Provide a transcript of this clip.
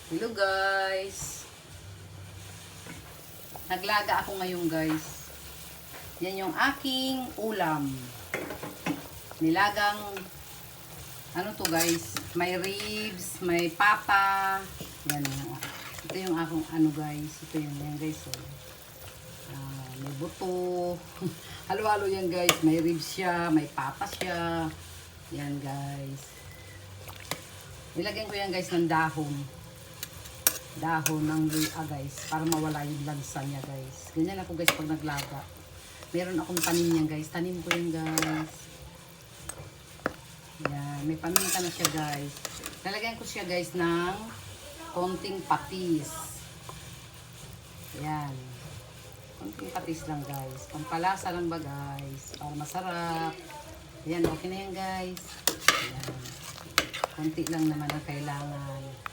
Hello guys. Naglaga ako ngayon guys. Yan yung aking ulam. Nilagang ano to guys, may ribs, may papa. Yan. Ito yung akong ano guys. Ito yung yan guys. May buto. Halo-halo yan guys. May ribs siya, may papa siya. Yan guys. Nilagyan ko yan guys ng dahon ng luya guys, para mawala yung lansa niya guys. Ganyan ako guys pag naglaga. Meron akong tanim yan guys. Tanim ko yan guys. Yan. May paminta na siya guys. Nalagyan ko siya guys ng konting patis. Yan. Konting patis lang guys. Pampalasa lang ba guys. Para masarap. Yan. Okay na yan guys. Yan. Konti lang naman ang kailangan.